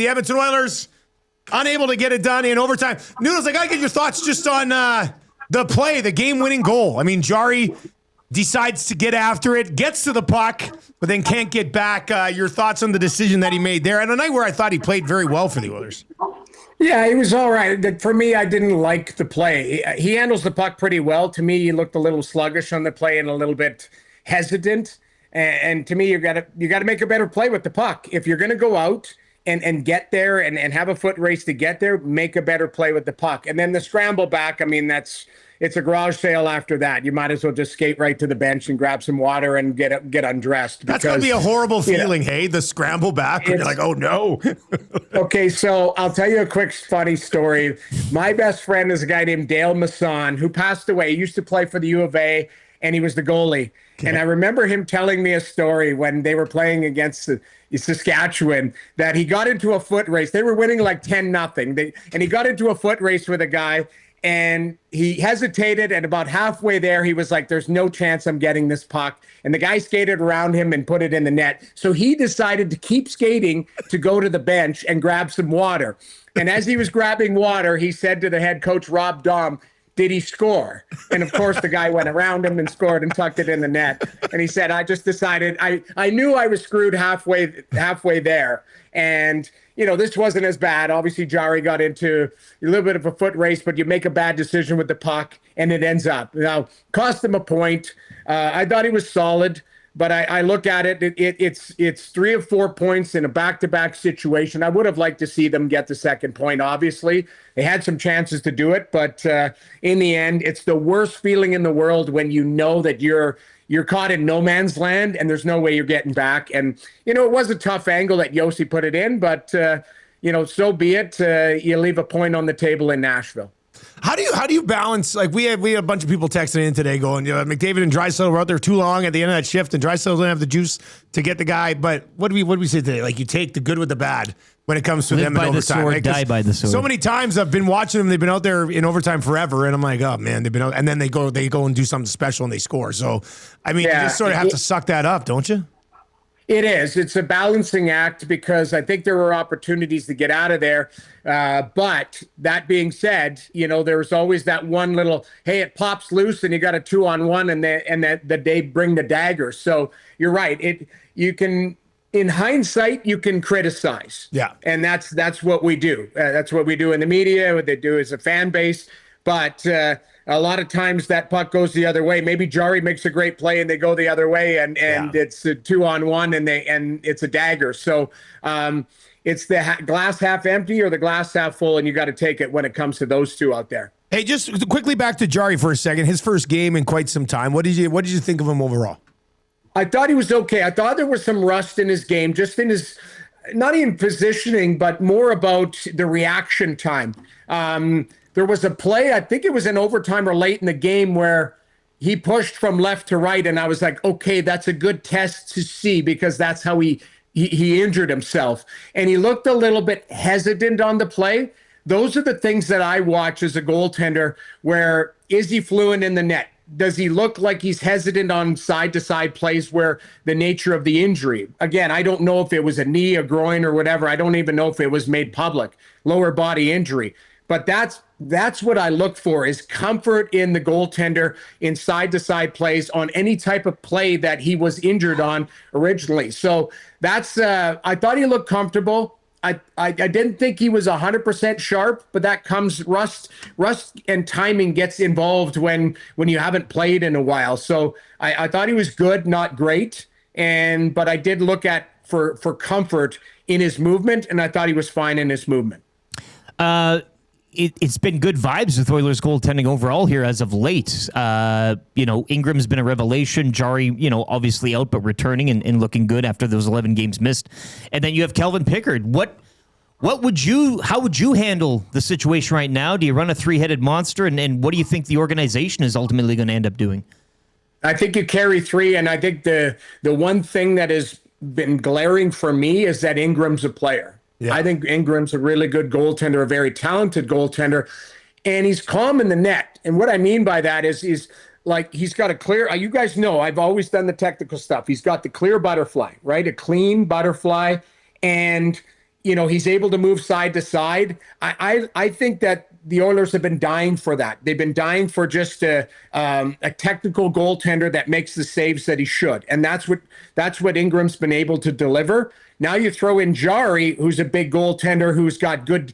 the Edmonton Oilers unable to get it done in overtime. Noodles, I got to get your thoughts just on the play, the game-winning goal. I mean, Jarry decides to get after it, gets to the puck, but then can't get back. Your thoughts on the decision that he made there? And a night where I thought he played very well for the Oilers. Yeah, he was all right. For me, I didn't like the play. He handles the puck pretty well. To me, he looked a little sluggish on the play and a little bit hesitant. And to me, you got to make a better play with the puck. If you're going to go out and get there and have a foot race to get there, make a better play with the puck. And then the scramble back, I mean, it's a garage sale after that. You might as well just skate right to the bench and grab some water and get undressed. That's going to be a horrible feeling, hey? The scramble back. You're like, oh, no. Okay, so I'll tell you a quick funny story. My best friend is a guy named Dale Masson who passed away. He used to play for the U of A, and he was the goalie. Okay. And I remember him telling me a story when they were playing against Saskatchewan that he got into a foot race. They were winning like 10-0. And he got into a foot race with a guy, and he hesitated, and about halfway there, he was like, there's no chance I'm getting this puck. And the guy skated around him and put it in the net. So he decided to keep skating to go to the bench and grab some water. And as he was grabbing water, he said to the head coach, Rob Dahm, did he score? And of course, the guy went around him and scored and tucked it in the net. And he said, I just decided, I knew I was screwed halfway there. And, you know, this wasn't as bad. Obviously, Jarry got into a little bit of a foot race, but you make a bad decision with the puck and it ends up. Now, cost him a point. I thought he was solid, but I look at it, it's 3 of 4 points in a back-to-back situation. I would have liked to see them get the second point, obviously. They had some chances to do it, but in the end, it's the worst feeling in the world when you know that you're caught in no man's land and there's no way you're getting back. And, you know, it was a tough angle that Yossi put it in, but, you know, so be it. You leave a point on the table in Nashville. How do you balance? Like we had a bunch of people texting in today going, you know, McDavid and Draisaitl were out there too long at the end of that shift, and Draisaitl didn't have the juice to get the guy. But what do we say today? Like, you take the good with the bad when it comes to them in overtime. Sword, die by the sword. So many times I've been watching them; they've been out there in overtime forever, and I'm like, oh man, they've been out, and then they go and do something special and they score. So, I mean, you just sort of have to suck that up, don't you? It is. It's a balancing act because I think there were opportunities to get out of there. But that being said, you know, there's always that one little, hey, it pops loose and you got a 2-on-1 and they bring the dagger. So you're right. You can, in hindsight, you can criticize. Yeah. And that's what we do. That's what we do in the media, what they do as a fan base. But a lot of times that puck goes the other way. Maybe Jarry makes a great play and they go the other way, and it's a 2-on-1 and it's a dagger. So it's the glass half empty or the glass half full, and you got to take it when it comes to those two out there. Hey, just quickly back to Jarry for a second. His first game in quite some time. What did you think of him overall? I thought he was okay. I thought there was some rust in his game, just in his not even positioning, but more about the reaction time. There was a play, I think it was in overtime or late in the game, where he pushed from left to right, and I was like, okay, that's a good test to see because that's how he injured himself. And he looked a little bit hesitant on the play. Those are the things that I watch as a goaltender, where is he fluent in the net? Does he look like he's hesitant on side-to-side plays where the nature of the injury? Again, I don't know if it was a knee, a groin, or whatever. I don't even know if it was made public, lower body injury. But that's what I look for, is comfort in the goaltender in side-to-side plays on any type of play that he was injured on originally. So that's I thought he looked comfortable. I didn't think he was 100% sharp, but that comes rust and timing gets involved when you haven't played in a while. So I thought he was good, not great, but I did look at for comfort in his movement, and I thought he was fine in his movement. It's been good vibes with Oilers goaltending overall here as of late. You know, Ingram's been a revelation. Jarry, you know, obviously out, but returning and looking good after those 11 games missed. And then you have Kelvin Pickard. How would you handle the situation right now? Do you run a three-headed monster? And what do you think the organization is ultimately going to end up doing? I think you carry three, and I think the one thing that has been glaring for me is that Ingram's a player. Yeah. I think Ingram's a really good goaltender, a very talented goaltender, and he's calm in the net. And what I mean by that is he's got a clear, you guys know, I've always done the technical stuff. He's got the clear butterfly, right? A clean butterfly. And he's able to move side to side. I think that the Oilers have been dying for that. They've been dying for just a technical goaltender that makes the saves that he should, and that's what Ingram's been able to deliver. Now you throw in Jarry, who's a big goaltender, who's got good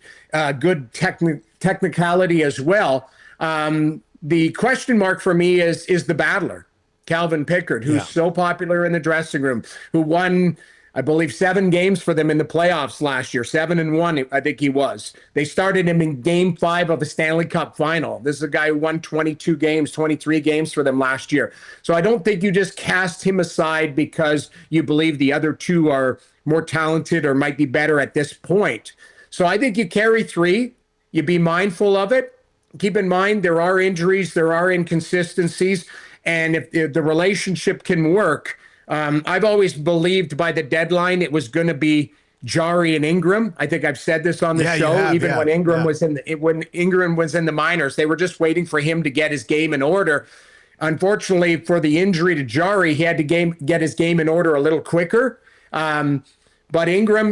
technicality as well. The question mark for me is the battler, Calvin Pickard, who's so popular in the dressing room, who won, I believe, 7 games for them in the playoffs last year, 7-1, I think he was. They started him in Game 5 of the Stanley Cup final. This is a guy who won 22 games, 23 games for them last year. So I don't think you just cast him aside because you believe the other two are more talented or might be better at this point. So I think you carry 3. You be mindful of it. Keep in mind there are injuries, there are inconsistencies, and if the relationship can work, I've always believed by the deadline it was going to be Jarry and Ingram. I think I've said this on the show. When Ingram was in the minors, they were just waiting for him to get his game in order. Unfortunately, for the injury to Jarry, he had to get his game in order a little quicker. But Ingram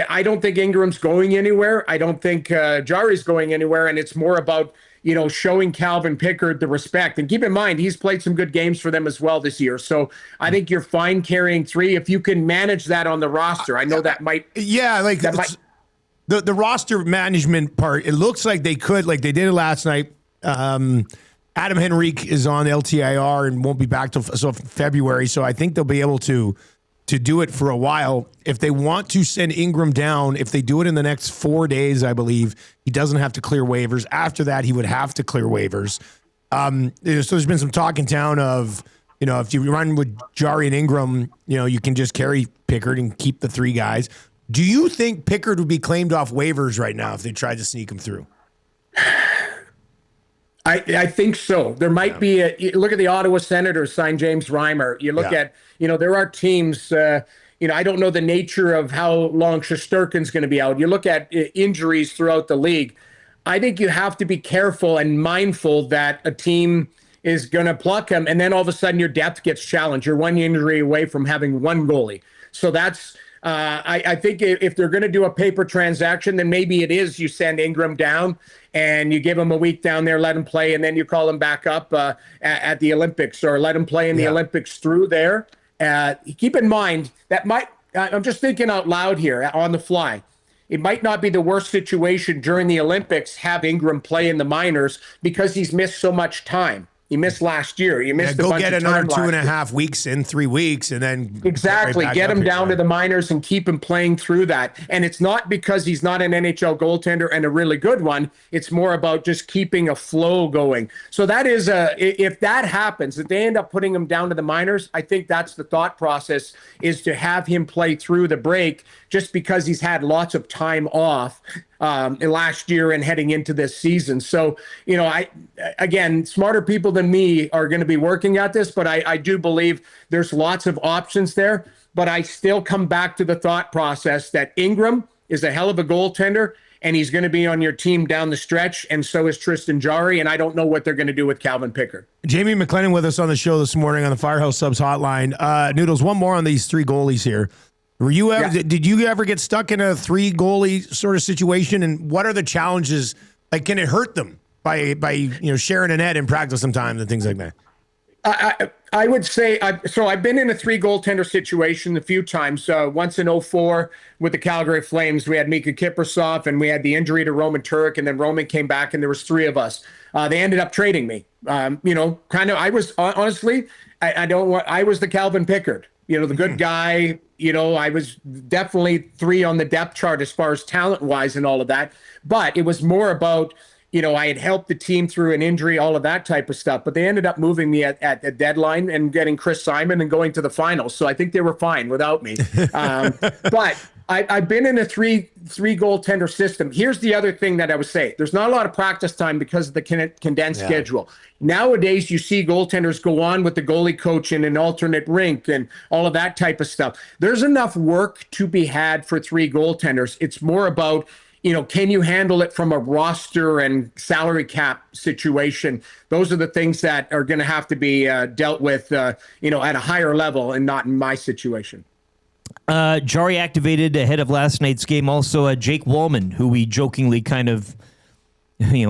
I don't think Ingram's going anywhere. I don't think Jarry's going anywhere. And it's more about, showing Calvin Pickard the respect. And keep in mind, he's played some good games for them as well this year. So I think you're fine carrying 3 if you can manage that on the roster. I know that might. Yeah, like the roster management part, it looks like they could, like they did it last night. Adam Henrique is on LTIR and won't be back till February. So I think they'll be able to do it for a while. If they want to send Ingram down, if they do it in the next 4 days, I believe, he doesn't have to clear waivers. After that, he would have to clear waivers. So there's been some talk in town of, if you run with Jarry and Ingram, you can just carry Pickard and keep the 3 guys. Do you think Pickard would be claimed off waivers right now if they tried to sneak him through? I think so. There might be look at the Ottawa Senators sign James Reimer. You look at, there are teams, I don't know the nature of how long Shesterkin's going to be out. You look at injuries throughout the league. I think you have to be careful and mindful that a team is going to pluck him, and then all of a sudden your depth gets challenged. You're 1 injury away from having 1 goalie. So that's, I think if they're going to do a paper transaction, then maybe it is you send Ingram down and you give him a week down there, let him play, and then you call him back up at the Olympics, or let him play in the Olympics through there. Keep in mind that I'm just thinking out loud here on the fly. It might not be the worst situation during the Olympics have Ingram play in the minors because he's missed so much time. He missed last year. He missed a bunch of time. Go get another 2.5 weeks in 3 weeks, and then exactly get him down to the minors and keep him playing through that. And it's not because he's not an NHL goaltender and a really good one. It's more about just keeping a flow going. So that is if that happens, if they end up putting him down to the minors, I think that's the thought process, is to have him play through the break, just because he's had lots of time off last year and heading into this season. So, again, smarter people than me are going to be working at this, but I do believe there's lots of options there. But I still come back to the thought process that Ingram is a hell of a goaltender, and he's going to be on your team down the stretch, and so is Tristan Jarry, and I don't know what they're going to do with Calvin Pickard. Jamie McLennan with us on the show this morning on the Firehouse Subs hotline. Noodles, one more on these 3 goalies here. Did you ever get stuck in a 3 goalie sort of situation? And what are the challenges? Like, can it hurt them by sharing a net in practice sometimes and things like that? I would say, I've been in a 3 goaltender situation a few times. Once in 2004 with the Calgary Flames, we had Mika Kiprusoff, and we had the injury to Roman Turek, and then Roman came back, and there was 3 of us. They ended up trading me. I was honestly, I was the Calvin Pickard. The good guy. I was definitely 3 on the depth chart as far as talent-wise and all of that. But it was more about, I had helped the team through an injury, all of that type of stuff. But they ended up moving me at the deadline and getting Chris Simon and going to the finals. So I think they were fine without me. But I've been in a three goaltender system. Here's the other thing that I would say. There's not a lot of practice time because of the condensed schedule. Nowadays, you see goaltenders go on with the goalie coach in an alternate rink and all of that type of stuff. There's enough work to be had for 3 goaltenders. It's more about, can you handle it from a roster and salary cap situation? Those are the things that are going to have to be dealt with, at a higher level, and not in my situation. Jarry activated ahead of last night's game. Also, Jake Walman, who we jokingly kind of,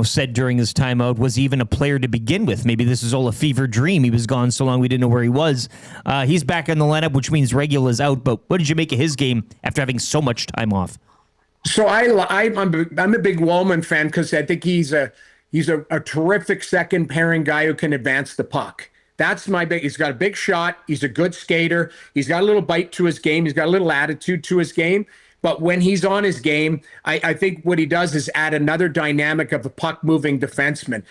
said during his timeout was even a player to begin with. Maybe this is all a fever dream. He was gone so long we didn't know where he was. He's back in the lineup, which means Regula's out. But what did you make of his game after having so much time off? So I'm a big Walman fan because I think he's a terrific second pairing guy who can advance the puck. That's my big. He's got a big shot. He's a good skater. He's got a little bite to his game. He's got a little attitude to his game. But when he's on his game, I think what he does is add another dynamic of a puck-moving defenseman.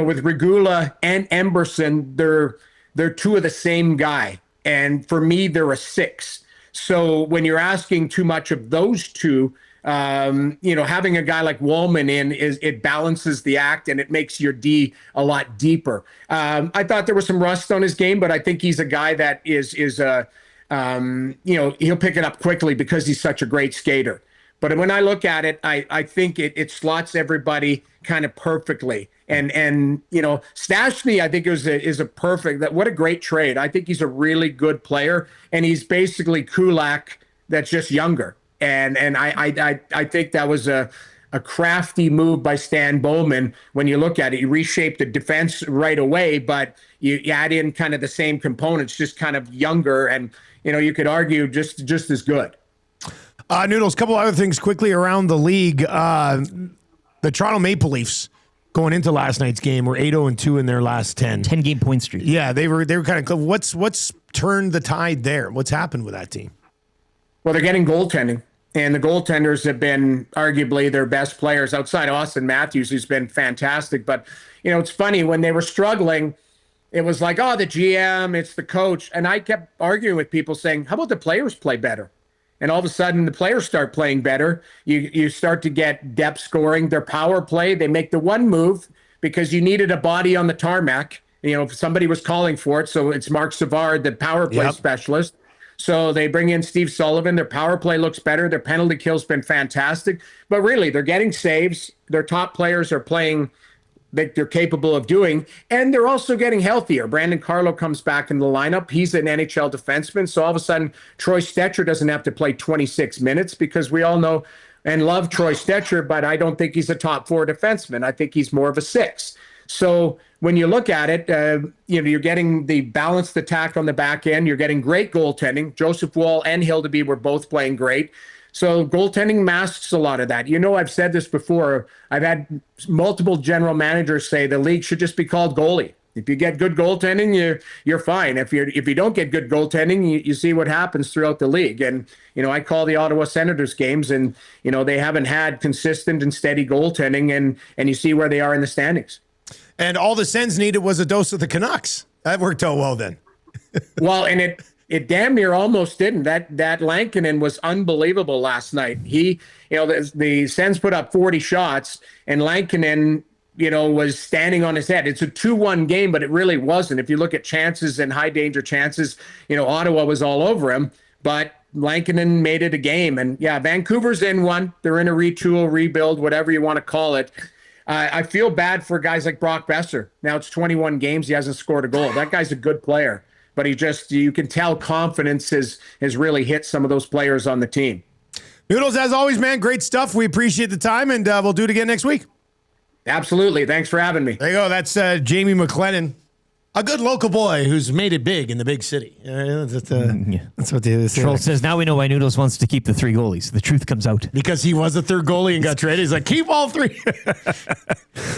With Regula and Emberson, they're two of the same guy, and for me, they're a 6. So when you're asking too much of those two, having a guy like Walman it balances the act and it makes your D a lot deeper. I thought there was some rust on his game, but I think he's a guy that is he'll pick it up quickly because he's such a great skater. But when I look at it, I think it slots everybody kind of perfectly. And Stastny, I think is a perfect. What a great trade. I think he's a really good player, and he's basically Kulak that's just younger. And I think that was a crafty move by Stan Bowman. When you look at it, you reshape the defense right away, but you add in kind of the same components, just kind of younger, and you could argue just as good. Noodles, a couple other things quickly around the league. The Toronto Maple Leafs going into last night's game were 8-0-2 in their last 10. 10-game point streak. Yeah, they were kind of. What's turned the tide there? What's happened with that team? Well, they're getting goaltending, and the goaltenders have been arguably their best players outside Austin Matthews, who's been fantastic. But it's funny, when they were struggling, it was like, oh, the GM, it's the coach. And I kept arguing with people saying, how about the players play better? And all of a sudden, the players start playing better. You start to get depth scoring. Their power play, they make the one move because you needed a body on the tarmac. Somebody was calling for it. So it's Mark Savard, the power play specialist. So they bring in Steve Sullivan. Their power play looks better. Their penalty kill's been fantastic. But really, they're getting saves. Their top players are playing that they're capable of doing, and they're also getting healthier. Brandon Carlo comes back in the lineup. He's an NHL defenseman, so all of a sudden, Troy Stecher doesn't have to play 26 minutes because we all know and love Troy Stecher, but I don't think he's a top 4 defenseman. I think he's more of a 6. So when you look at it, you're getting the balanced attack on the back end. You're getting great goaltending. Joseph Woll and Hildeby were both playing great. So goaltending masks a lot of that. I've said this before. I've had multiple general managers say the league should just be called goalie. If you get good goaltending, you're fine. If you don't get good goaltending, you see what happens throughout the league. And I call the Ottawa Senators games, and they haven't had consistent and steady goaltending, and you see where they are in the standings. And all the Sens needed was a dose of the Canucks. That worked out well then. Well, and it damn near almost didn't. That Lankinen was unbelievable last night. He, the Sens put up 40 shots, and Lankinen, was standing on his head. It's a 2-1 game, but it really wasn't. If you look at chances and high danger chances, Ottawa was all over him, but Lankinen made it a game. And yeah, Vancouver's in one. They're in a retool, rebuild, whatever you want to call it. I feel bad for guys like Brock Besser. Now it's 21 games. He hasn't scored a goal. That guy's a good player. But you can tell confidence has really hit some of those players on the team. Noodles, as always, man, great stuff. We appreciate the time, and we'll do it again next week. Absolutely. Thanks for having me. There you go. That's Jamie McLennan, a good local boy who's made it big in the big city. That's what the Troll says. Now we know why Noodles wants to keep the 3 goalies. The truth comes out. Because he was the third goalie and got traded. He's like, keep all 3.